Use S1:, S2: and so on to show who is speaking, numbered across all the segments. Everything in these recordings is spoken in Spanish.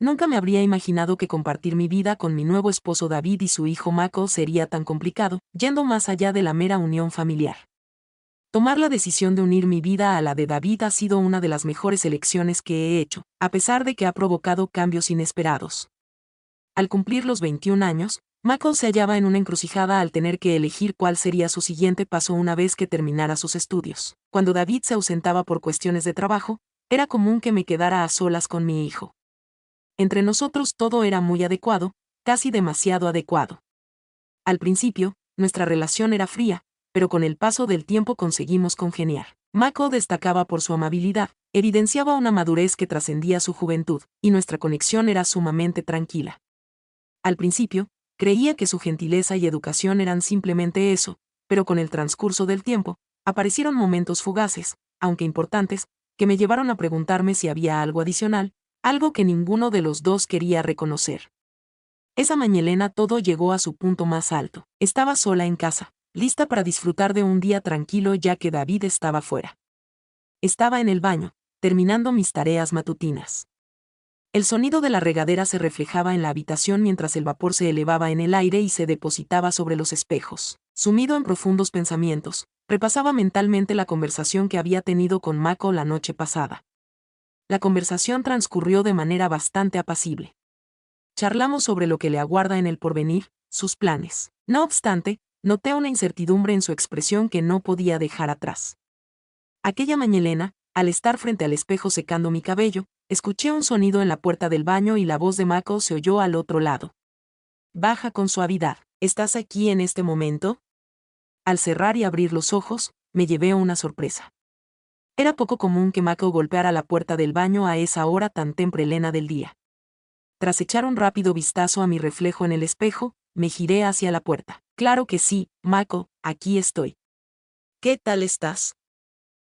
S1: Nunca me habría imaginado que compartir mi vida con mi nuevo esposo David y su hijo Mako sería tan complicado, yendo más allá de la mera unión familiar. Tomar la decisión de unir mi vida a la de David ha sido una de las mejores elecciones que he hecho, a pesar de que ha provocado cambios inesperados. Al cumplir los 21 años, Mako se hallaba en una encrucijada al tener que elegir cuál sería su siguiente paso una vez que terminara sus estudios. Cuando David se ausentaba por cuestiones de trabajo, era común que me quedara a solas con mi hijo. Entre nosotros todo era muy adecuado, casi demasiado adecuado. Al principio, nuestra relación era fría, pero con el paso del tiempo conseguimos congeniar. Mako destacaba por su amabilidad, evidenciaba una madurez que trascendía su juventud, y nuestra conexión era sumamente tranquila. Al principio, creía que su gentileza y educación eran simplemente eso, pero con el transcurso del tiempo, aparecieron momentos fugaces, aunque importantes, que me llevaron a preguntarme si había algo adicional, algo que ninguno de los dos quería reconocer. Esa mañelena todo llegó a su punto más alto. Estaba sola en casa, lista para disfrutar de un día tranquilo ya que David estaba fuera. Estaba en el baño, terminando mis tareas matutinas. El sonido de la regadera se reflejaba en la habitación mientras el vapor se elevaba en el aire y se depositaba sobre los espejos. Sumido en profundos pensamientos, repasaba mentalmente la conversación que había tenido con Mako la noche pasada. La conversación transcurrió de manera bastante apacible. Charlamos sobre lo que le aguarda en el porvenir, sus planes. No obstante, noté una incertidumbre en su expresión que no podía dejar atrás. Aquella mañelena, al estar frente al espejo secando mi cabello, escuché un sonido en la puerta del baño y la voz de Mako se oyó al otro lado. Baja con suavidad. ¿Estás aquí en este momento? Al cerrar y abrir los ojos, me llevé una sorpresa. Era poco común que Mako golpeara la puerta del baño a esa hora tan temprana del día. Tras echar un rápido vistazo a mi reflejo en el espejo, me giré hacia la puerta. Claro que sí, Mako, aquí estoy. ¿Qué tal estás?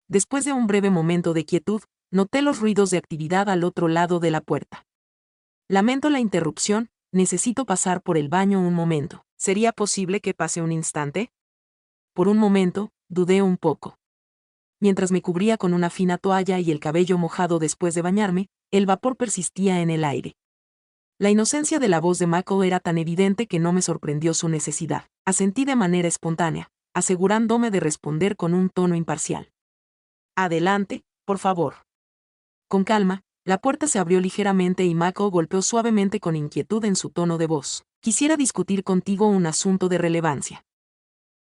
S1: Después de un breve momento de quietud, noté los ruidos de actividad al otro lado de la puerta. Lamento la interrupción, necesito pasar por el baño un momento. ¿Sería posible que pase un instante? Por un momento, dudé un poco. Mientras me cubría con una fina toalla y el cabello mojado después de bañarme, el vapor persistía en el aire. La inocencia de la voz de Mako era tan evidente que no me sorprendió su necesidad. Asentí de manera espontánea, asegurándome de responder con un tono imparcial. Adelante, por favor. Con calma, la puerta se abrió ligeramente y Mako golpeó suavemente con inquietud en su tono de voz. Quisiera discutir contigo un asunto de relevancia.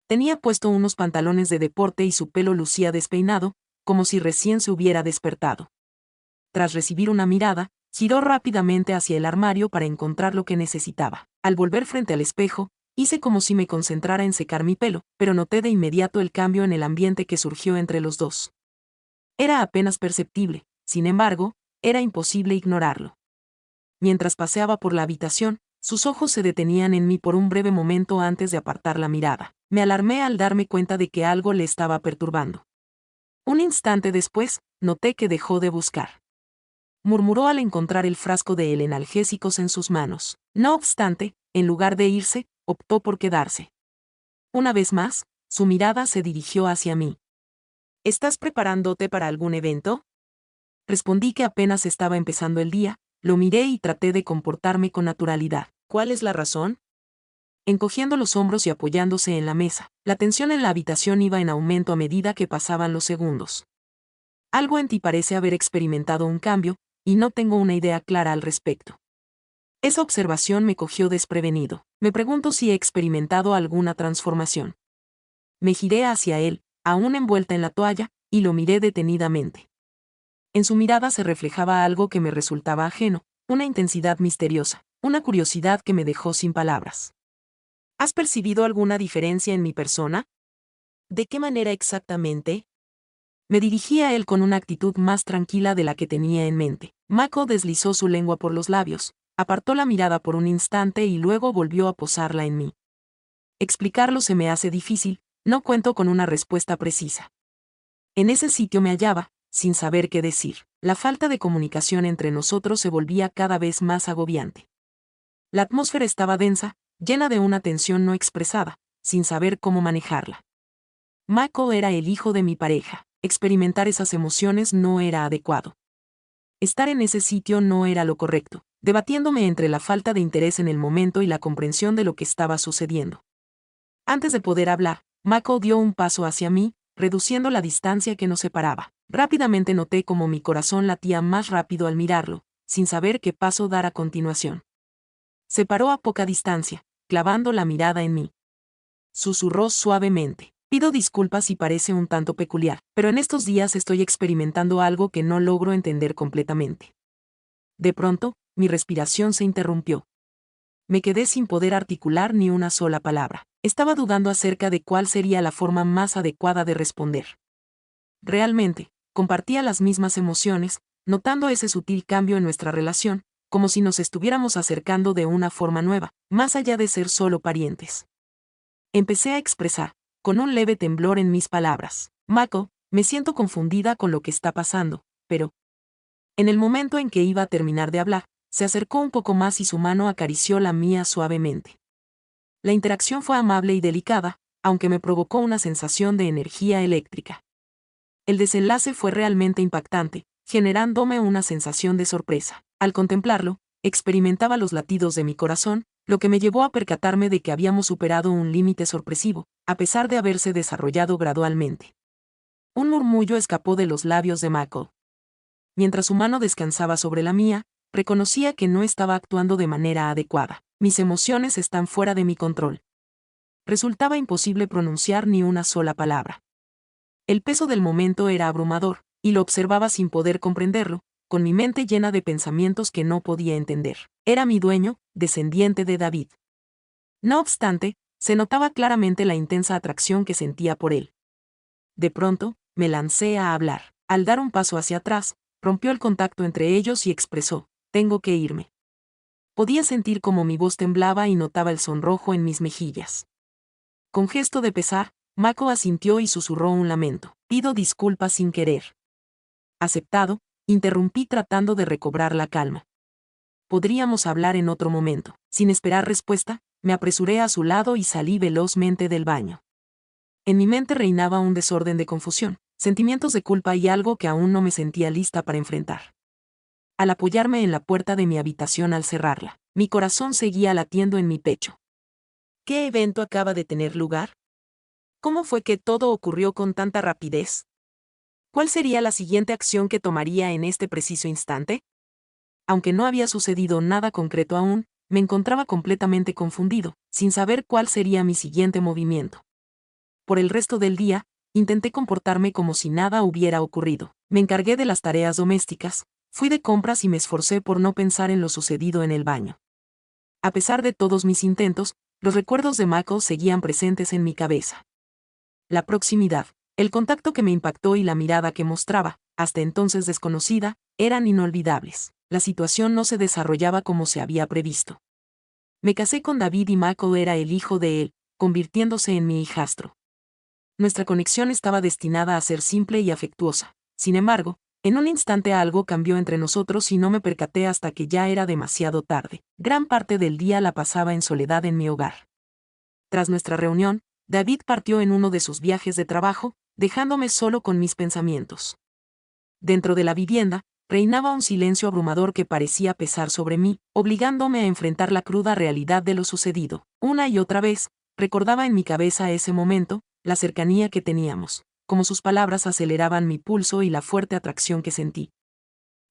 S1: Tenía puesto unos pantalones de deporte y su pelo lucía despeinado, como si recién se hubiera despertado. Tras recibir una mirada, giró rápidamente hacia el armario para encontrar lo que necesitaba. Al volver frente al espejo, hice como si me concentrara en secar mi pelo, pero noté de inmediato el cambio en el ambiente que surgió entre los dos. Era apenas perceptible, sin embargo, era imposible ignorarlo. Mientras paseaba por la habitación, sus ojos se detenían en mí por un breve momento antes de apartar la mirada. Me alarmé al darme cuenta de que algo le estaba perturbando. Un instante después, noté que dejó de buscar. Murmuró al encontrar el frasco de analgésicos en sus manos. No obstante, en lugar de irse, optó por quedarse. Una vez más, su mirada se dirigió hacia mí. ¿Estás preparándote para algún evento? Respondí que apenas estaba empezando el día, lo miré y traté de comportarme con naturalidad. ¿Cuál es la razón? Encogiendo los hombros y apoyándose en la mesa, la tensión en la habitación iba en aumento a medida que pasaban los segundos. Algo en ti parece haber experimentado un cambio, y no tengo una idea clara al respecto. Esa observación me cogió desprevenido. Me pregunto si he experimentado alguna transformación. Me giré hacia él, aún envuelta en la toalla, y lo miré detenidamente. En su mirada se reflejaba algo que me resultaba ajeno, una intensidad misteriosa, una curiosidad que me dejó sin palabras. ¿Has percibido alguna diferencia en mi persona? ¿De qué manera exactamente? Me dirigí a él con una actitud más tranquila de la que tenía en mente. Mako deslizó su lengua por los labios, apartó la mirada por un instante y luego volvió a posarla en mí. Explicarlo se me hace difícil, no cuento con una respuesta precisa. En ese sitio me hallaba, sin saber qué decir. La falta de comunicación entre nosotros se volvía cada vez más agobiante. La atmósfera estaba densa, llena de una tensión no expresada, sin saber cómo manejarla. Mako era el hijo de mi pareja. Experimentar esas emociones no era adecuado. Estar en ese sitio no era lo correcto, debatiéndome entre la falta de interés en el momento y la comprensión de lo que estaba sucediendo. Antes de poder hablar, Mako dio un paso hacia mí, reduciendo la distancia que nos separaba. Rápidamente noté cómo mi corazón latía más rápido al mirarlo, sin saber qué paso dar a continuación. Se paró a poca distancia, clavando la mirada en mí. Susurró suavemente: pido disculpas si parece un tanto peculiar, pero en estos días estoy experimentando algo que no logro entender completamente. De pronto, mi respiración se interrumpió. Me quedé sin poder articular ni una sola palabra. Estaba dudando acerca de cuál sería la forma más adecuada de responder. Realmente, compartía las mismas emociones, notando ese sutil cambio en nuestra relación, como si nos estuviéramos acercando de una forma nueva, más allá de ser solo parientes. Empecé a expresar, con un leve temblor en mis palabras: Mako, me siento confundida con lo que está pasando, pero... En el momento en que iba a terminar de hablar, se acercó un poco más y su mano acarició la mía suavemente. La interacción fue amable y delicada, aunque me provocó una sensación de energía eléctrica. El desenlace fue realmente impactante, generándome una sensación de sorpresa. Al contemplarlo, experimentaba los latidos de mi corazón, lo que me llevó a percatarme de que habíamos superado un límite sorpresivo, a pesar de haberse desarrollado gradualmente. Un murmullo escapó de los labios de Mako. Mientras su mano descansaba sobre la mía, reconocía que no estaba actuando de manera adecuada. Mis emociones están fuera de mi control. Resultaba imposible pronunciar ni una sola palabra. El peso del momento era abrumador, y lo observaba sin poder comprenderlo, con mi mente llena de pensamientos que no podía entender. Era mi dueño, descendiente de David. No obstante, se notaba claramente la intensa atracción que sentía por él. De pronto, me lancé a hablar. Al dar un paso hacia atrás, rompió el contacto entre ellos y expresó: tengo que irme. Podía sentir cómo mi voz temblaba y notaba el sonrojo en mis mejillas. Con gesto de pesar, Mako asintió y susurró un lamento: pido disculpas sin querer. Aceptado, interrumpí tratando de recobrar la calma. Podríamos hablar en otro momento. Sin esperar respuesta, me apresuré a su lado y salí velozmente del baño. En mi mente reinaba un desorden de confusión, sentimientos de culpa y algo que aún no me sentía lista para enfrentar. Al apoyarme en la puerta de mi habitación al cerrarla, mi corazón seguía latiendo en mi pecho. ¿Qué evento acaba de tener lugar? ¿Cómo fue que todo ocurrió con tanta rapidez? ¿Cuál sería la siguiente acción que tomaría en este preciso instante? Aunque no había sucedido nada concreto aún, me encontraba completamente confundido, sin saber cuál sería mi siguiente movimiento. Por el resto del día, intenté comportarme como si nada hubiera ocurrido. Me encargué de las tareas domésticas, fui de compras y me esforcé por no pensar en lo sucedido en el baño. A pesar de todos mis intentos, los recuerdos de Mako seguían presentes en mi cabeza. La proximidad, el contacto que me impactó y la mirada que mostraba, hasta entonces desconocida, eran inolvidables. La situación no se desarrollaba como se había previsto. Me casé con David y Mako era el hijo de él, convirtiéndose en mi hijastro. Nuestra conexión estaba destinada a ser simple y afectuosa. Sin embargo, en un instante algo cambió entre nosotros y no me percaté hasta que ya era demasiado tarde. Gran parte del día la pasaba en soledad en mi hogar. Tras nuestra reunión, David partió en uno de sus viajes de trabajo, dejándome solo con mis pensamientos. Dentro de la vivienda, reinaba un silencio abrumador que parecía pesar sobre mí, obligándome a enfrentar la cruda realidad de lo sucedido. Una y otra vez, recordaba en mi cabeza ese momento, la cercanía que teníamos, como sus palabras aceleraban mi pulso y la fuerte atracción que sentí.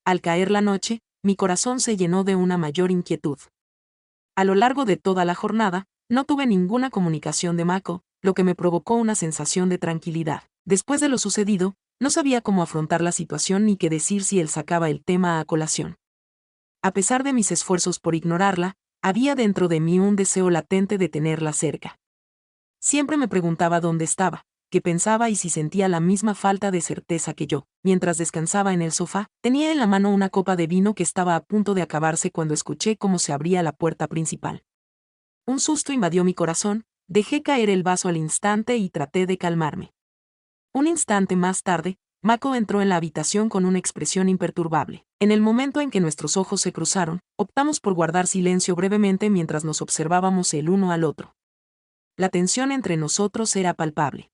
S1: Al caer la noche, mi corazón se llenó de una mayor inquietud. A lo largo de toda la jornada, no tuve ninguna comunicación de Mako, lo que me provocó una sensación de tranquilidad. Después de lo sucedido, no sabía cómo afrontar la situación ni qué decir si él sacaba el tema a colación. A pesar de mis esfuerzos por ignorarla, había dentro de mí un deseo latente de tenerla cerca. Siempre me preguntaba dónde estaba, qué pensaba y si sentía la misma falta de certeza que yo. Mientras descansaba en el sofá, tenía en la mano una copa de vino que estaba a punto de acabarse cuando escuché cómo se abría la puerta principal. Un susto invadió mi corazón, dejé caer el vaso al instante y traté de calmarme. Un instante más tarde, Mako entró en la habitación con una expresión imperturbable. En el momento en que nuestros ojos se cruzaron, optamos por guardar silencio brevemente mientras nos observábamos el uno al otro. La tensión entre nosotros era palpable.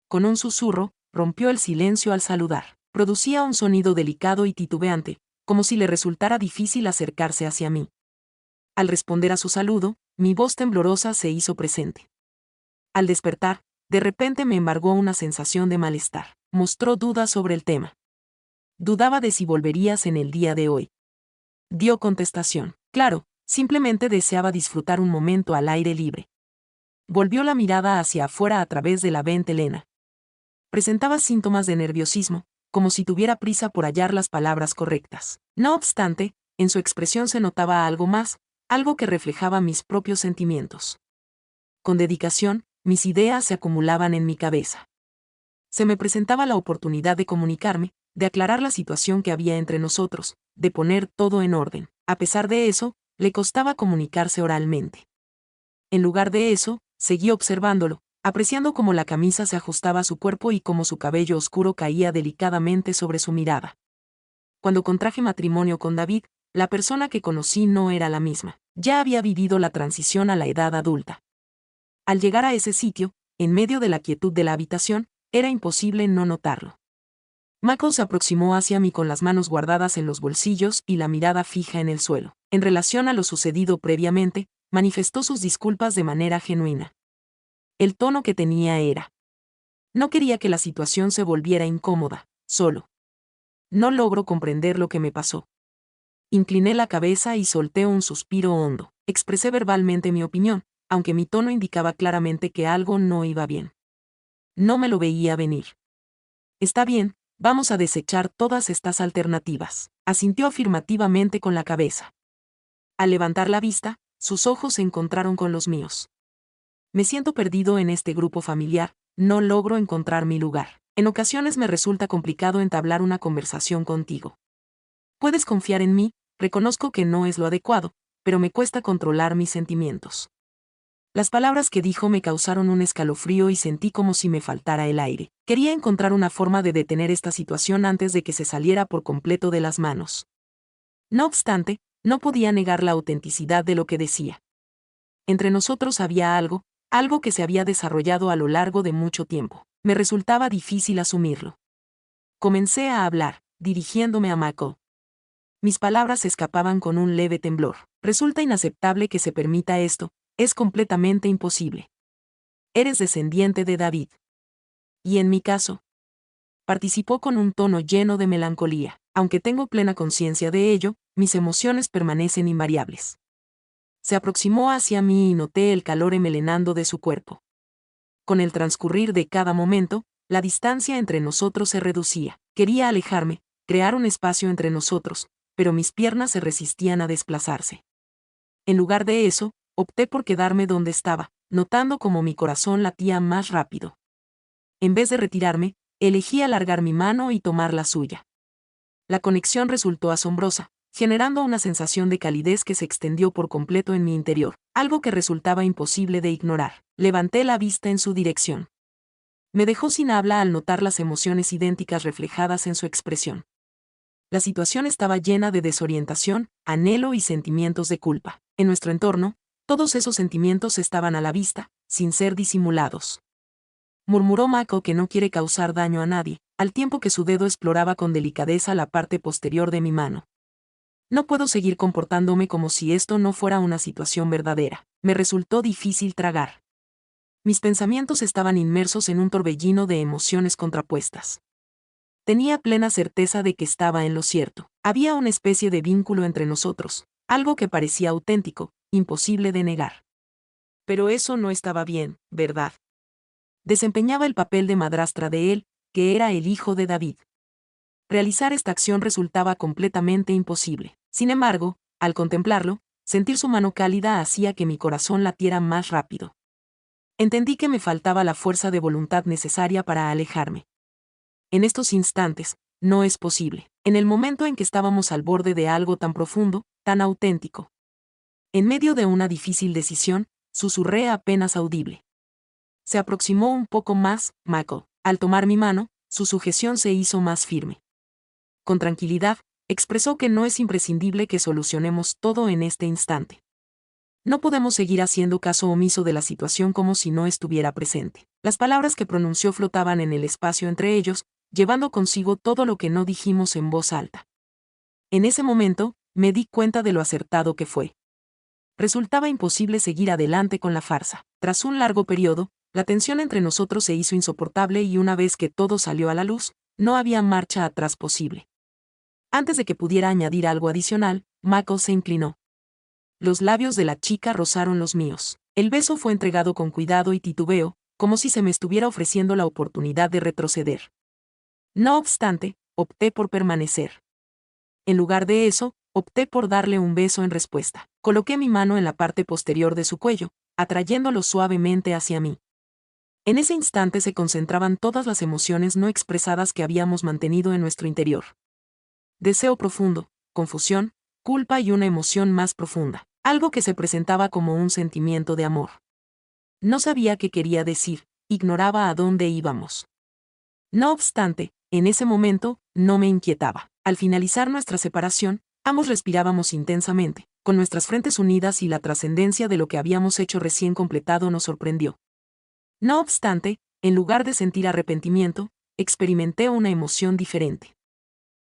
S1: Con un susurro, rompió el silencio al saludar. Producía un sonido delicado y titubeante, como si le resultara difícil acercarse hacia mí. Al responder a su saludo, mi voz temblorosa se hizo presente. Al despertar, de repente me embargó una sensación de malestar. Mostró dudas sobre el tema. Dudaba de si volverías en el día de hoy. Dio contestación. Claro, simplemente deseaba disfrutar un momento al aire libre. Volvió la mirada hacia afuera a través de la ventelena. Presentaba síntomas de nerviosismo, como si tuviera prisa por hallar las palabras correctas. No obstante, en su expresión se notaba algo más, algo que reflejaba mis propios sentimientos. Con dedicación, mis ideas se acumulaban en mi cabeza. Se me presentaba la oportunidad de comunicarme, de aclarar la situación que había entre nosotros, de poner todo en orden. A pesar de eso, le costaba comunicarse oralmente. En lugar de eso, seguí observándolo, apreciando cómo la camisa se ajustaba a su cuerpo y cómo su cabello oscuro caía delicadamente sobre su mirada. Cuando contraje matrimonio con David, la persona que conocí no era la misma. Ya había vivido la transición a la edad adulta. Al llegar a ese sitio, en medio de la quietud de la habitación, era imposible no notarlo. Mako se aproximó hacia mí con las manos guardadas en los bolsillos y la mirada fija en el suelo. En relación a lo sucedido previamente, manifestó sus disculpas de manera genuina. El tono que tenía era: no quería que la situación se volviera incómoda, solo. No logro comprender lo que me pasó. Incliné la cabeza y solté un suspiro hondo. Expresé verbalmente mi opinión, aunque mi tono indicaba claramente que algo no iba bien. No me lo veía venir. Está bien, vamos a desechar todas estas alternativas. Asintió afirmativamente con la cabeza. Al levantar la vista, sus ojos se encontraron con los míos. Me siento perdido en este grupo familiar, no logro encontrar mi lugar. En ocasiones me resulta complicado entablar una conversación contigo. Puedes confiar en mí, reconozco que no es lo adecuado, pero me cuesta controlar mis sentimientos. Las palabras que dijo me causaron un escalofrío y sentí como si me faltara el aire. Quería encontrar una forma de detener esta situación antes de que se saliera por completo de las manos. No obstante, no podía negar la autenticidad de lo que decía. Entre nosotros había algo que se había desarrollado a lo largo de mucho tiempo. Me resultaba difícil asumirlo. Comencé a hablar, dirigiéndome a Mako. Mis palabras escapaban con un leve temblor. Resulta inaceptable que se permita esto, es completamente imposible. Eres descendiente de David. Y en mi caso, participó con un tono lleno de melancolía. Aunque tengo plena conciencia de ello, mis emociones permanecen invariables. Se aproximó hacia mí y noté el calor enmelenando de su cuerpo. Con el transcurrir de cada momento, la distancia entre nosotros se reducía. Quería alejarme, crear un espacio entre nosotros, pero mis piernas se resistían a desplazarse. En lugar de eso, opté por quedarme donde estaba, notando cómo mi corazón latía más rápido. En vez de retirarme, elegí alargar mi mano y tomar la suya. La conexión resultó asombrosa, generando una sensación de calidez que se extendió por completo en mi interior, algo que resultaba imposible de ignorar. Levanté la vista en su dirección. Me dejó sin habla al notar las emociones idénticas reflejadas en su expresión. La situación estaba llena de desorientación, anhelo y sentimientos de culpa. En nuestro entorno, todos esos sentimientos estaban a la vista, sin ser disimulados. Murmuró Mako que no quiere causar daño a nadie, al tiempo que su dedo exploraba con delicadeza la parte posterior de mi mano. No puedo seguir comportándome como si esto no fuera una situación verdadera. Me resultó difícil tragar. Mis pensamientos estaban inmersos en un torbellino de emociones contrapuestas. Tenía plena certeza de que estaba en lo cierto. Había una especie de vínculo entre nosotros, algo que parecía auténtico, imposible de negar. Pero eso no estaba bien, ¿verdad? Desempeñaba el papel de madrastra de él, que era el hijo de David. Realizar esta acción resultaba completamente imposible. Sin embargo, al contemplarlo, sentir su mano cálida hacía que mi corazón latiera más rápido. Entendí que me faltaba la fuerza de voluntad necesaria para alejarme. En estos instantes, no es posible. En el momento en que estábamos al borde de algo tan profundo, tan auténtico. En medio de una difícil decisión, susurré apenas audible. Se aproximó un poco más, Mako. Al tomar mi mano, su sujeción se hizo más firme. Con tranquilidad, expresó que no es imprescindible que solucionemos todo en este instante. No podemos seguir haciendo caso omiso de la situación como si no estuviera presente. Las palabras que pronunció flotaban en el espacio entre ellos, llevando consigo todo lo que no dijimos en voz alta. En ese momento, me di cuenta de lo acertado que fue. Resultaba imposible seguir adelante con la farsa. Tras un largo periodo, la tensión entre nosotros se hizo insoportable y una vez que todo salió a la luz, no había marcha atrás posible. Antes de que pudiera añadir algo adicional, Mako se inclinó. Los labios de la chica rozaron los míos. El beso fue entregado con cuidado y titubeo, como si se me estuviera ofreciendo la oportunidad de retroceder. No obstante, opté por permanecer. En lugar de eso, opté por darle un beso en respuesta. Coloqué mi mano en la parte posterior de su cuello, atrayéndolo suavemente hacia mí. En ese instante se concentraban todas las emociones no expresadas que habíamos mantenido en nuestro interior. Deseo profundo, confusión, culpa y una emoción más profunda. Algo que se presentaba como un sentimiento de amor. No sabía qué quería decir, ignoraba a dónde íbamos. No obstante, en ese momento, no me inquietaba. Al finalizar nuestra separación, ambos respirábamos intensamente, con nuestras frentes unidas y la trascendencia de lo que habíamos hecho recién completado nos sorprendió. No obstante, en lugar de sentir arrepentimiento, experimenté una emoción diferente.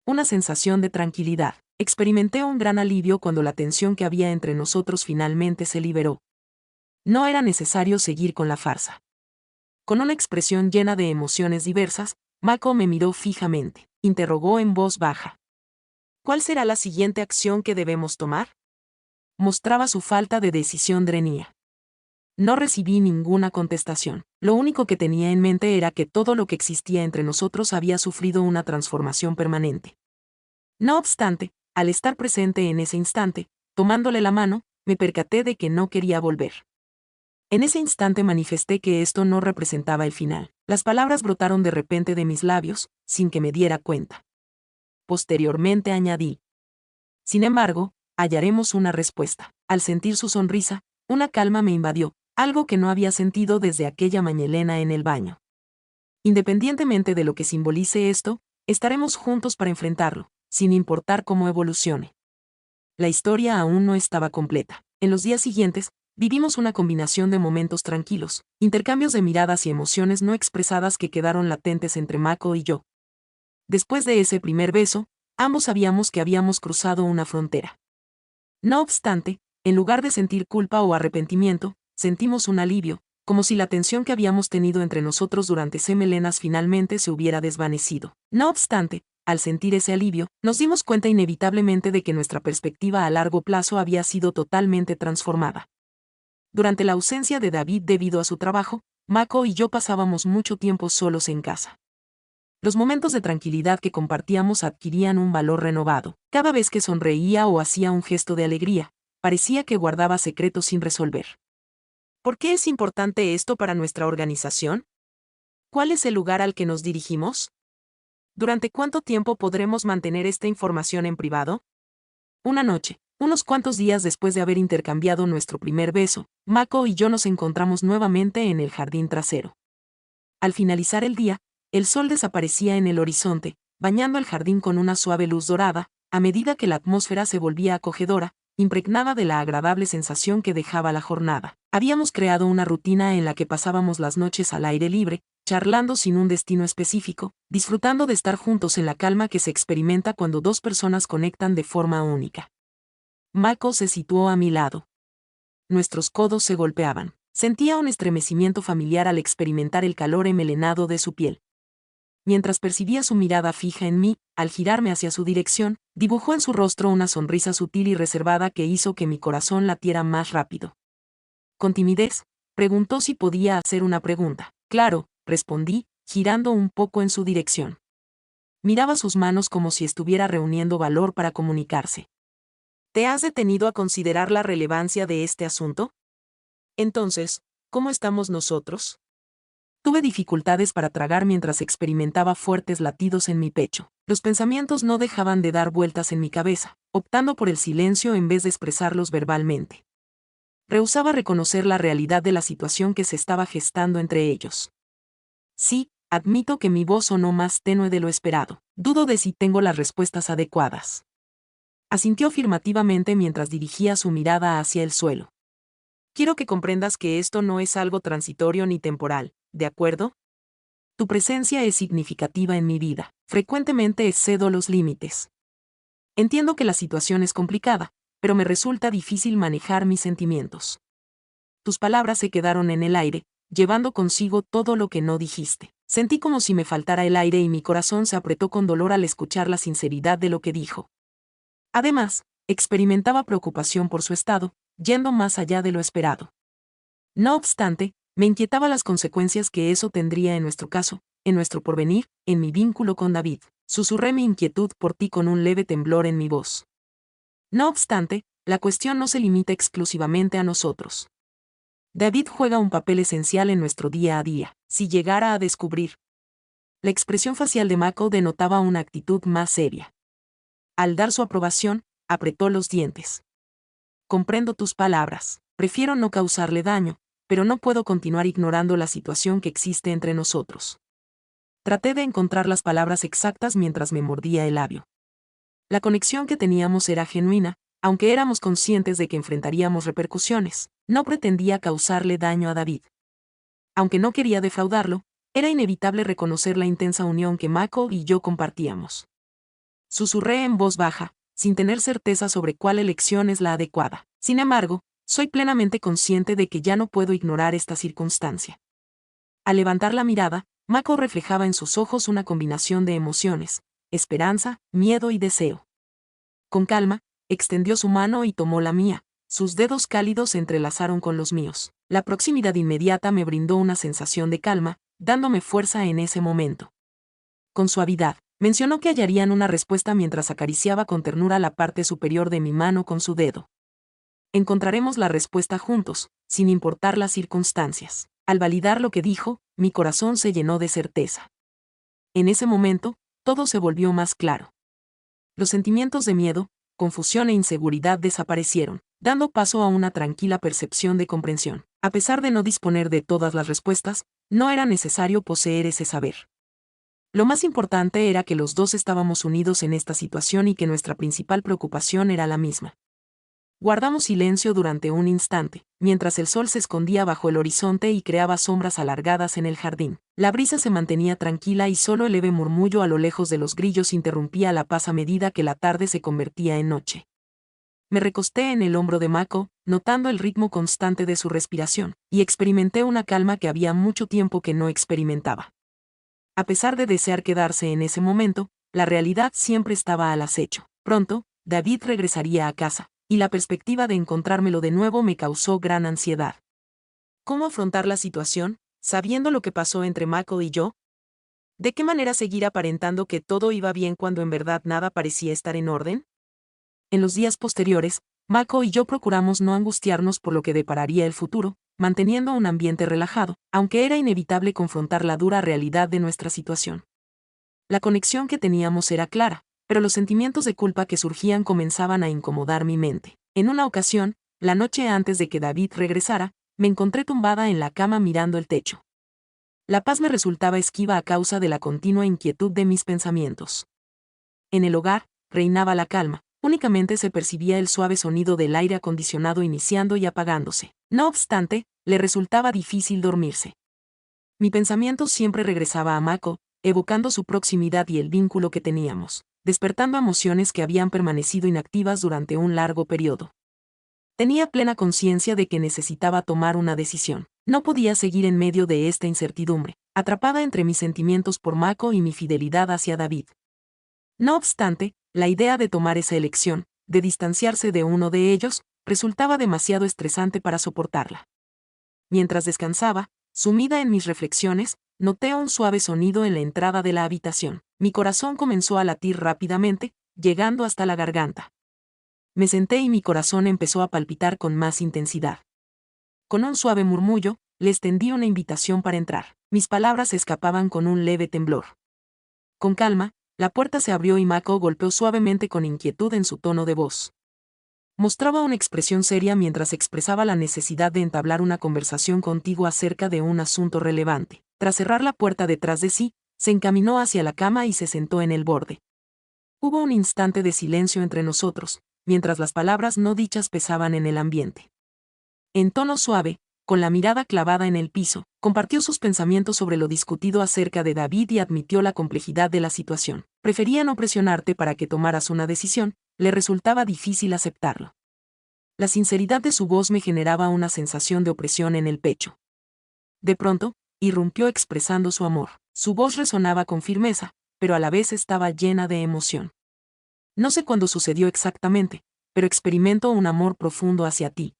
S1: Una sensación de tranquilidad. Experimenté un gran alivio cuando la tensión que había entre nosotros finalmente se liberó. No era necesario seguir con la farsa. Con una expresión llena de emociones diversas, Mako me miró fijamente. Interrogó en voz baja. ¿Cuál será la siguiente acción que debemos tomar? Mostraba su falta de decisión drenía. No recibí ninguna contestación. Lo único que tenía en mente era que todo lo que existía entre nosotros había sufrido una transformación permanente. No obstante, al estar presente en ese instante, tomándole la mano, me percaté de que no quería volver. En ese instante manifesté que esto no representaba el final. Las palabras brotaron de repente de mis labios, sin que me diera cuenta. Posteriormente añadí. Sin embargo, hallaremos una respuesta. Al sentir su sonrisa, una calma me invadió, algo que no había sentido desde aquella mañelena en el baño. Independientemente de lo que simbolice esto, estaremos juntos para enfrentarlo, sin importar cómo evolucione. La historia aún no estaba completa. En los días siguientes, vivimos una combinación de momentos tranquilos, intercambios de miradas y emociones no expresadas que quedaron latentes entre Mako y yo. Después de ese primer beso, ambos sabíamos que habíamos cruzado una frontera. No obstante, en lugar de sentir culpa o arrepentimiento, sentimos un alivio, como si la tensión que habíamos tenido entre nosotros durante semanas finalmente se hubiera desvanecido. No obstante, al sentir ese alivio, nos dimos cuenta inevitablemente de que nuestra perspectiva a largo plazo había sido totalmente transformada. Durante la ausencia de David debido a su trabajo, Mako y yo pasábamos mucho tiempo solos en casa. Los momentos de tranquilidad que compartíamos adquirían un valor renovado. Cada vez que sonreía o hacía un gesto de alegría, parecía que guardaba secretos sin resolver. ¿Por qué es importante esto para nuestra organización? ¿Cuál es el lugar al que nos dirigimos? ¿Durante cuánto tiempo podremos mantener esta información en privado? Una noche, unos cuantos días después de haber intercambiado nuestro primer beso, Mako y yo nos encontramos nuevamente en el jardín trasero. Al finalizar el día, el sol desaparecía en el horizonte, bañando el jardín con una suave luz dorada, a medida que la atmósfera se volvía acogedora, impregnada de la agradable sensación que dejaba la jornada. Habíamos creado una rutina en la que pasábamos las noches al aire libre, charlando sin un destino específico, disfrutando de estar juntos en la calma que se experimenta cuando dos personas conectan de forma única. Mako se situó a mi lado. Nuestros codos se golpeaban. Sentía un estremecimiento familiar al experimentar el calor enmelenado de su piel. Mientras percibía su mirada fija en mí, al girarme hacia su dirección, dibujó en su rostro una sonrisa sutil y reservada que hizo que mi corazón latiera más rápido. Con timidez, preguntó si podía hacer una pregunta. Claro, respondí, girando un poco en su dirección. Miraba sus manos como si estuviera reuniendo valor para comunicarse. ¿Te has detenido a considerar la relevancia de este asunto? Entonces, ¿cómo estamos nosotros? Tuve dificultades para tragar mientras experimentaba fuertes latidos en mi pecho. Los pensamientos no dejaban de dar vueltas en mi cabeza, optando por el silencio en vez de expresarlos verbalmente. Rehusaba reconocer la realidad de la situación que se estaba gestando entre ellos. Sí, admito que mi voz sonó más tenue de lo esperado. Dudo de si tengo las respuestas adecuadas. Asintió afirmativamente mientras dirigía su mirada hacia el suelo. Quiero que comprendas que esto no es algo transitorio ni temporal, ¿de acuerdo? Tu presencia es significativa en mi vida. Frecuentemente excedo los límites. Entiendo que la situación es complicada, pero me resulta difícil manejar mis sentimientos. Tus palabras se quedaron en el aire, llevando consigo todo lo que no dijiste. Sentí como si me faltara el aire y mi corazón se apretó con dolor al escuchar la sinceridad de lo que dijo. Además, experimentaba preocupación por su estado, yendo más allá de lo esperado. No obstante, me inquietaba las consecuencias que eso tendría en nuestro caso, en nuestro porvenir, en mi vínculo con David. Susurré mi inquietud por ti con un leve temblor en mi voz. No obstante, la cuestión no se limita exclusivamente a nosotros. David juega un papel esencial en nuestro día a día. Si llegara a descubrir. La expresión facial de Mako denotaba una actitud más seria. Al dar su aprobación, apretó los dientes. Comprendo tus palabras. Prefiero no causarle daño, pero no puedo continuar ignorando la situación que existe entre nosotros. Traté de encontrar las palabras exactas mientras me mordía el labio. La conexión que teníamos era genuina, aunque éramos conscientes de que enfrentaríamos repercusiones. No pretendía causarle daño a David. Aunque no quería defraudarlo, era inevitable reconocer la intensa unión que Mako y yo compartíamos. Susurré en voz baja, sin tener certeza sobre cuál elección es la adecuada. Sin embargo, soy plenamente consciente de que ya no puedo ignorar esta circunstancia. Al levantar la mirada, Mako reflejaba en sus ojos una combinación de emociones, esperanza, miedo y deseo. Con calma, extendió su mano y tomó la mía. Sus dedos cálidos se entrelazaron con los míos. La proximidad inmediata me brindó una sensación de calma, dándome fuerza en ese momento. Con suavidad, mencionó que hallarían una respuesta mientras acariciaba con ternura la parte superior de mi mano con su dedo. Encontraremos la respuesta juntos, sin importar las circunstancias. Al validar lo que dijo, mi corazón se llenó de certeza. En ese momento, todo se volvió más claro. Los sentimientos de miedo, confusión e inseguridad desaparecieron, dando paso a una tranquila percepción de comprensión. A pesar de no disponer de todas las respuestas, no era necesario poseer ese saber. Lo más importante era que los dos estábamos unidos en esta situación y que nuestra principal preocupación era la misma. Guardamos silencio durante un instante, mientras el sol se escondía bajo el horizonte y creaba sombras alargadas en el jardín. La brisa se mantenía tranquila y solo el leve murmullo a lo lejos de los grillos interrumpía la paz a medida que la tarde se convertía en noche. Me recosté en el hombro de Mako, notando el ritmo constante de su respiración, y experimenté una calma que había mucho tiempo que no experimentaba. A pesar de desear quedarse en ese momento, la realidad siempre estaba al acecho. Pronto, David regresaría a casa, y la perspectiva de encontrármelo de nuevo me causó gran ansiedad. ¿Cómo afrontar la situación, sabiendo lo que pasó entre Mako y yo? ¿De qué manera seguir aparentando que todo iba bien cuando en verdad nada parecía estar en orden? En los días posteriores, Mako y yo procuramos no angustiarnos por lo que depararía el futuro, manteniendo un ambiente relajado, aunque era inevitable confrontar la dura realidad de nuestra situación. La conexión que teníamos era clara, pero los sentimientos de culpa que surgían comenzaban a incomodar mi mente. En una ocasión, la noche antes de que David regresara, me encontré tumbada en la cama mirando el techo. La paz me resultaba esquiva a causa de la continua inquietud de mis pensamientos. En el hogar, reinaba la calma, únicamente se percibía el suave sonido del aire acondicionado iniciando y apagándose. No obstante, le resultaba difícil dormirse. Mi pensamiento siempre regresaba a Mako, evocando su proximidad y el vínculo que teníamos, despertando emociones que habían permanecido inactivas durante un largo periodo. Tenía plena conciencia de que necesitaba tomar una decisión. No podía seguir en medio de esta incertidumbre, atrapada entre mis sentimientos por Mako y mi fidelidad hacia David. No obstante, la idea de tomar esa elección, de distanciarse de uno de ellos, resultaba demasiado estresante para soportarla. Mientras descansaba, sumida en mis reflexiones, noté un suave sonido en la entrada de la habitación. Mi corazón comenzó a latir rápidamente, llegando hasta la garganta. Me senté y mi corazón empezó a palpitar con más intensidad. Con un suave murmullo, le extendí una invitación para entrar. Mis palabras escapaban con un leve temblor. Con calma, la puerta se abrió y Mako golpeó suavemente con inquietud en su tono de voz. Mostraba una expresión seria mientras expresaba la necesidad de entablar una conversación contigo acerca de un asunto relevante. Tras cerrar la puerta detrás de sí, se encaminó hacia la cama y se sentó en el borde. Hubo un instante de silencio entre nosotros, mientras las palabras no dichas pesaban en el ambiente. En tono suave, con la mirada clavada en el piso, compartió sus pensamientos sobre lo discutido acerca de David y admitió la complejidad de la situación. Prefería no presionarte para que tomaras una decisión, le resultaba difícil aceptarlo. La sinceridad de su voz me generaba una sensación de opresión en el pecho. De pronto, irrumpió expresando su amor. Su voz resonaba con firmeza, pero a la vez estaba llena de emoción. No sé cuándo sucedió exactamente, pero experimento un amor profundo hacia ti.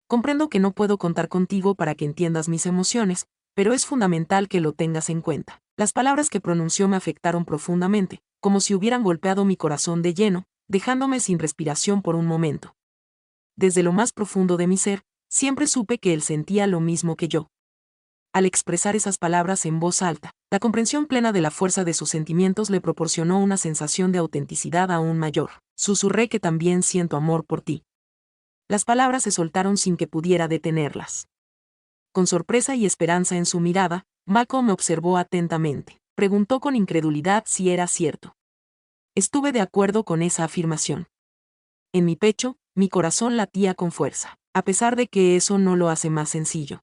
S1: Comprendo que no puedo contar contigo para que entiendas mis emociones, pero es fundamental que lo tengas en cuenta. Las palabras que pronunció me afectaron profundamente, como si hubieran golpeado mi corazón de lleno, dejándome sin respiración por un momento. Desde lo más profundo de mi ser, siempre supe que él sentía lo mismo que yo. Al expresar esas palabras en voz alta, la comprensión plena de la fuerza de sus sentimientos le proporcionó una sensación de autenticidad aún mayor. Susurré que también siento amor por ti. Las palabras se soltaron sin que pudiera detenerlas. Con sorpresa y esperanza en su mirada, Mako me observó atentamente. Preguntó con incredulidad si era cierto. Estuve de acuerdo con esa afirmación. En mi pecho, mi corazón latía con fuerza, a pesar de que eso no lo hace más sencillo.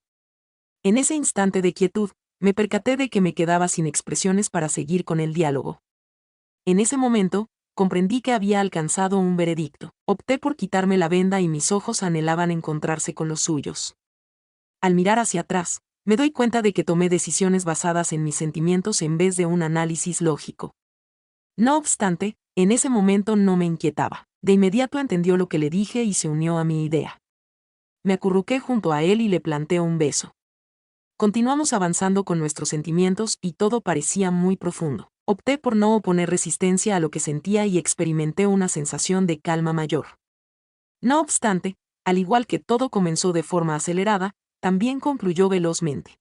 S1: En ese instante de quietud, me percaté de que me quedaba sin expresiones para seguir con el diálogo. En ese momento, comprendí que había alcanzado un veredicto. Opté por quitarme la venda y mis ojos anhelaban encontrarse con los suyos. Al mirar hacia atrás, me doy cuenta de que tomé decisiones basadas en mis sentimientos en vez de un análisis lógico. No obstante, en ese momento no me inquietaba. De inmediato entendió lo que le dije y se unió a mi idea. Me acurruqué junto a él y le planté un beso. Continuamos avanzando con nuestros sentimientos y todo parecía muy profundo. Opté por no oponer resistencia a lo que sentía y experimenté una sensación de calma mayor. No obstante, al igual que todo comenzó de forma acelerada, también concluyó velozmente.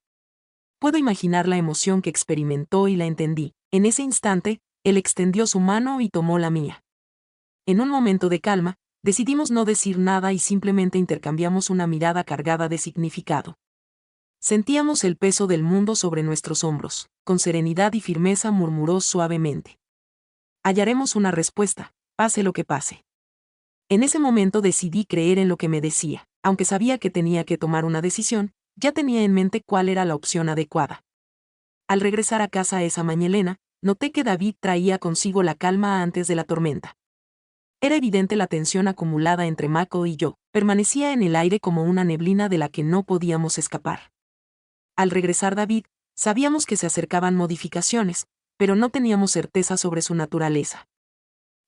S1: Puedo imaginar la emoción que experimentó y la entendí. En ese instante, él extendió su mano y tomó la mía. En un momento de calma, decidimos no decir nada y simplemente intercambiamos una mirada cargada de significado. Sentíamos el peso del mundo sobre nuestros hombros. Con serenidad y firmeza murmuró suavemente. Hallaremos una respuesta, pase lo que pase. En ese momento decidí creer en lo que me decía. Aunque sabía que tenía que tomar una decisión, ya tenía en mente cuál era la opción adecuada. Al regresar a casa esa mañana, noté que David traía consigo la calma antes de la tormenta. Era evidente la tensión acumulada entre Mako y yo, permanecía en el aire como una neblina de la que no podíamos escapar. Al regresar David, sabíamos que se acercaban modificaciones, pero no teníamos certeza sobre su naturaleza.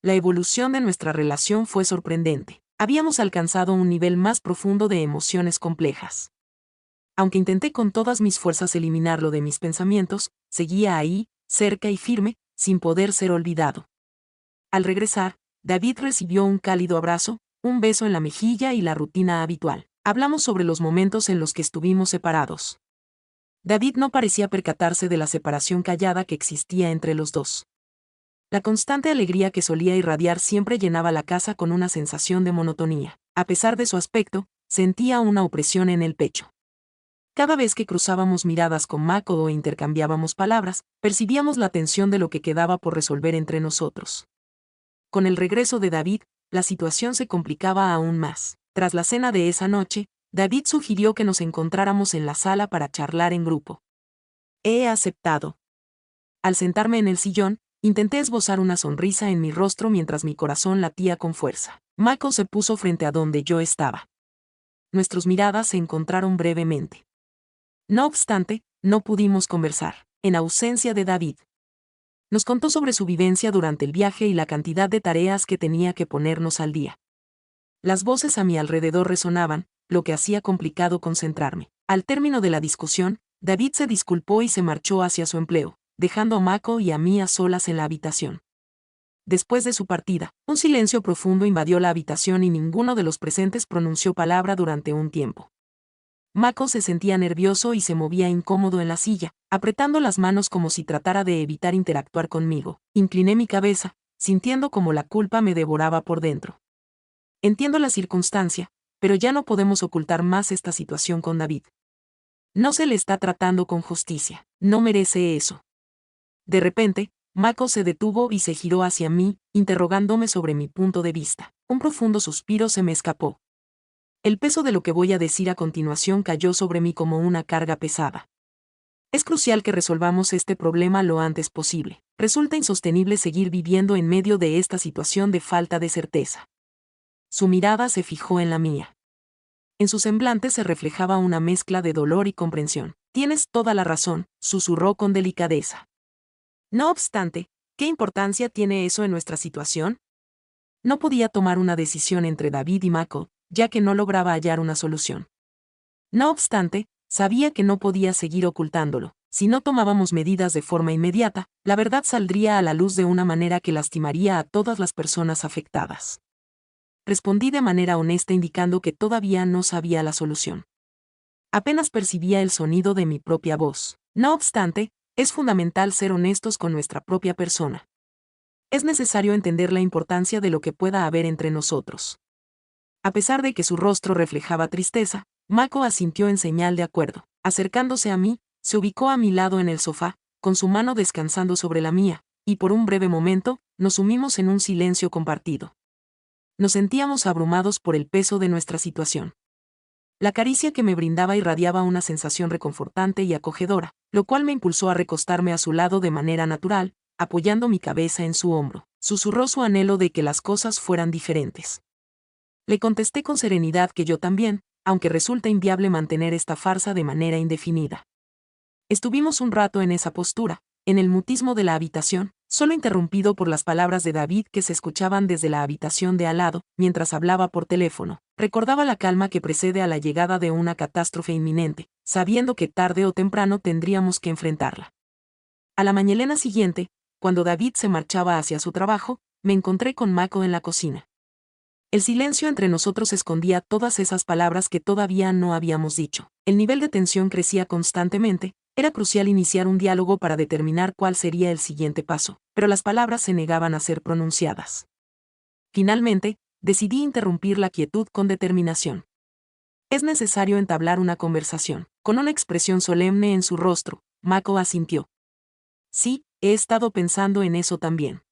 S1: La evolución de nuestra relación fue sorprendente. Habíamos alcanzado un nivel más profundo de emociones complejas. Aunque intenté con todas mis fuerzas eliminarlo de mis pensamientos, seguía ahí, cerca y firme, sin poder ser olvidado. Al regresar, David recibió un cálido abrazo, un beso en la mejilla y la rutina habitual. Hablamos sobre los momentos en los que estuvimos separados. David no parecía percatarse de la separación callada que existía entre los dos. La constante alegría que solía irradiar siempre llenaba la casa con una sensación de monotonía. A pesar de su aspecto, sentía una opresión en el pecho. Cada vez que cruzábamos miradas con Mako o intercambiábamos palabras, percibíamos la tensión de lo que quedaba por resolver entre nosotros. Con el regreso de David, la situación se complicaba aún más. Tras la cena de esa noche, David sugirió que nos encontráramos en la sala para charlar en grupo. He aceptado. Al sentarme en el sillón, intenté esbozar una sonrisa en mi rostro mientras mi corazón latía con fuerza. Mako se puso frente a donde yo estaba. Nuestras miradas se encontraron brevemente. No obstante, no pudimos conversar, en ausencia de David. Nos contó sobre su vivencia durante el viaje y la cantidad de tareas que tenía que ponernos al día. Las voces a mi alrededor resonaban, lo que hacía complicado concentrarme. Al término de la discusión, David se disculpó y se marchó hacia su empleo, dejando a Mako y a mí a solas en la habitación. Después de su partida, un silencio profundo invadió la habitación y ninguno de los presentes pronunció palabra durante un tiempo. Mako se sentía nervioso y se movía incómodo en la silla, apretando las manos como si tratara de evitar interactuar conmigo. Incliné mi cabeza, sintiendo como la culpa me devoraba por dentro. Entiendo la circunstancia, pero ya no podemos ocultar más esta situación con David. No se le está tratando con justicia, no merece eso. De repente, Mako se detuvo y se giró hacia mí, interrogándome sobre mi punto de vista. Un profundo suspiro se me escapó. El peso de lo que voy a decir a continuación cayó sobre mí como una carga pesada. Es crucial que resolvamos este problema lo antes posible. Resulta insostenible seguir viviendo en medio de esta situación de falta de certeza. Su mirada se fijó en la mía. En su semblante se reflejaba una mezcla de dolor y comprensión. Tienes toda la razón, susurró con delicadeza. No obstante, ¿qué importancia tiene eso en nuestra situación? No podía tomar una decisión entre David y Mako, ya que no lograba hallar una solución. No obstante, sabía que no podía seguir ocultándolo. Si no tomábamos medidas de forma inmediata, la verdad saldría a la luz de una manera que lastimaría a todas las personas afectadas. Respondí de manera honesta indicando que todavía no sabía la solución. Apenas percibía el sonido de mi propia voz. No obstante, es fundamental ser honestos con nuestra propia persona. Es necesario entender la importancia de lo que pueda haber entre nosotros. A pesar de que su rostro reflejaba tristeza, Mako asintió en señal de acuerdo. Acercándose a mí, se ubicó a mi lado en el sofá, con su mano descansando sobre la mía, y por un breve momento, nos sumimos en un silencio compartido. Nos sentíamos abrumados por el peso de nuestra situación. La caricia que me brindaba irradiaba una sensación reconfortante y acogedora, lo cual me impulsó a recostarme a su lado de manera natural, apoyando mi cabeza en su hombro. Susurró su anhelo de que las cosas fueran diferentes. Le contesté con serenidad que yo también, aunque resulta inviable mantener esta farsa de manera indefinida. Estuvimos un rato en esa postura, en el mutismo de la habitación, solo interrumpido por las palabras de David que se escuchaban desde la habitación de al lado, mientras hablaba por teléfono. Recordaba la calma que precede a la llegada de una catástrofe inminente, sabiendo que tarde o temprano tendríamos que enfrentarla. A la mañana siguiente, cuando David se marchaba hacia su trabajo, me encontré con Mako en la cocina. El silencio entre nosotros escondía todas esas palabras que todavía no habíamos dicho. El nivel de tensión crecía constantemente. Era crucial iniciar un diálogo para determinar cuál sería el siguiente paso, pero las palabras se negaban a ser pronunciadas. Finalmente, decidí interrumpir la quietud con determinación. Es necesario entablar una conversación. Con una expresión solemne en su rostro, Mako asintió. Sí, he estado pensando en eso también.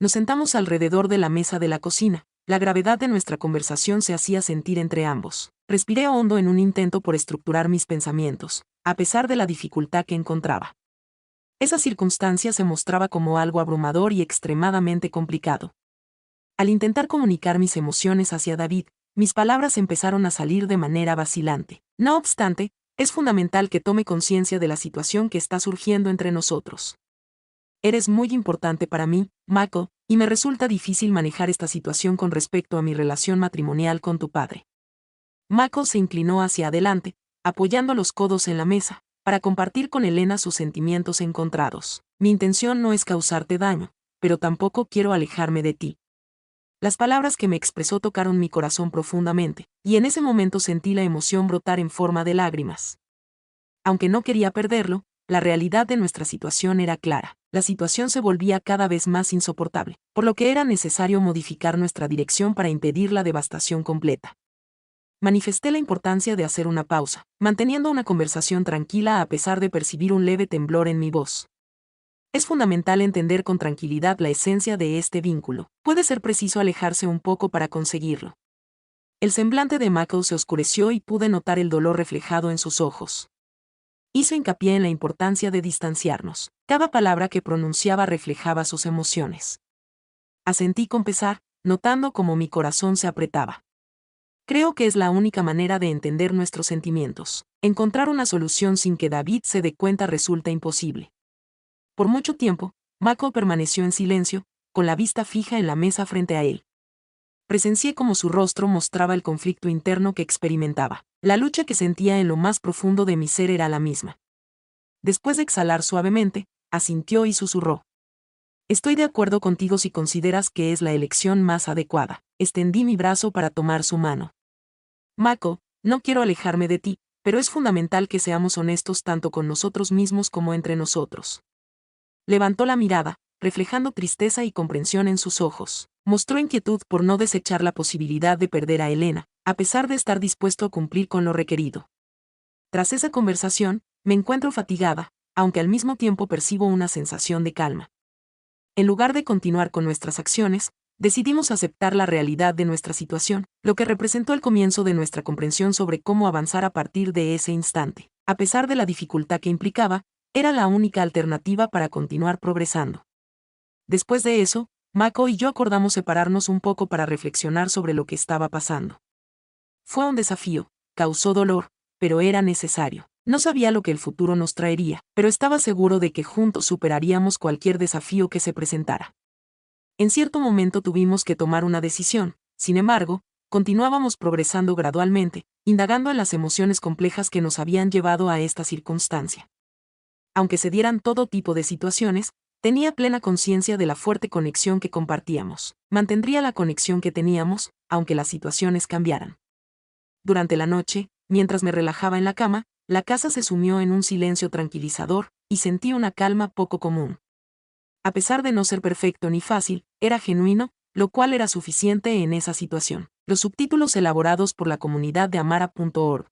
S1: Nos sentamos alrededor de la mesa de la cocina. La gravedad de nuestra conversación se hacía sentir entre ambos. Respiré hondo en un intento por estructurar mis pensamientos, a pesar de la dificultad que encontraba. Esa circunstancia se mostraba como algo abrumador y extremadamente complicado. Al intentar comunicar mis emociones hacia David, mis palabras empezaron a salir de manera vacilante. No obstante, es fundamental que tome conciencia de la situación que está surgiendo entre nosotros. Eres muy importante para mí, Mako, y me resulta difícil manejar esta situación con respecto a mi relación matrimonial con tu padre. Mako se inclinó hacia adelante, apoyando los codos en la mesa, para compartir con Elena sus sentimientos encontrados. Mi intención no es causarte daño, pero tampoco quiero alejarme de ti. Las palabras que me expresó tocaron mi corazón profundamente, y en ese momento sentí la emoción brotar en forma de lágrimas. Aunque no quería perderlo, la realidad de nuestra situación era clara. La situación se volvía cada vez más insoportable, por lo que era necesario modificar nuestra dirección para impedir la devastación completa. Manifesté la importancia de hacer una pausa, manteniendo una conversación tranquila a pesar de percibir un leve temblor en mi voz. Es fundamental entender con tranquilidad la esencia de este vínculo. Puede ser preciso alejarse un poco para conseguirlo. El semblante de Mako se oscureció y pude notar el dolor reflejado en sus ojos. Hizo hincapié en la importancia de distanciarnos. Cada palabra que pronunciaba reflejaba sus emociones. Asentí con pesar, notando cómo mi corazón se apretaba. Creo que es la única manera de entender nuestros sentimientos. Encontrar una solución sin que David se dé cuenta resulta imposible. Por mucho tiempo, Mako permaneció en silencio, con la vista fija en la mesa frente a él. Presencié cómo su rostro mostraba el conflicto interno que experimentaba. La lucha que sentía en lo más profundo de mi ser era la misma. Después de exhalar suavemente, asintió y susurró. Estoy de acuerdo contigo si consideras que es la elección más adecuada. Extendí mi brazo para tomar su mano. Mako, no quiero alejarme de ti, pero es fundamental que seamos honestos tanto con nosotros mismos como entre nosotros. Levantó la mirada, reflejando tristeza y comprensión en sus ojos. Mostró inquietud por no desechar la posibilidad de perder a Elena, a pesar de estar dispuesto a cumplir con lo requerido. Tras esa conversación, me encuentro fatigada, aunque al mismo tiempo percibo una sensación de calma. En lugar de continuar con nuestras acciones, decidimos aceptar la realidad de nuestra situación, lo que representó el comienzo de nuestra comprensión sobre cómo avanzar a partir de ese instante. A pesar de la dificultad que implicaba, Era la única alternativa para continuar progresando. Después de eso, Mako y yo acordamos separarnos un poco para reflexionar sobre lo que estaba pasando. Fue un desafío, causó dolor, pero era necesario. No sabía lo que el futuro nos traería, pero estaba seguro de que juntos superaríamos cualquier desafío que se presentara. En cierto momento tuvimos que tomar una decisión, sin embargo, continuábamos progresando gradualmente, indagando en las emociones complejas que nos habían llevado a esta circunstancia. Aunque se dieran todo tipo de situaciones, tenía plena conciencia de la fuerte conexión que compartíamos. Mantendría la conexión que teníamos, aunque las situaciones cambiaran. Durante la noche, mientras me relajaba en la cama, la casa se sumió en un silencio tranquilizador, y sentí una calma poco común. A pesar de no ser perfecto ni fácil, era genuino, lo cual era suficiente en esa situación. Los subtítulos elaborados por la comunidad de Amara.org.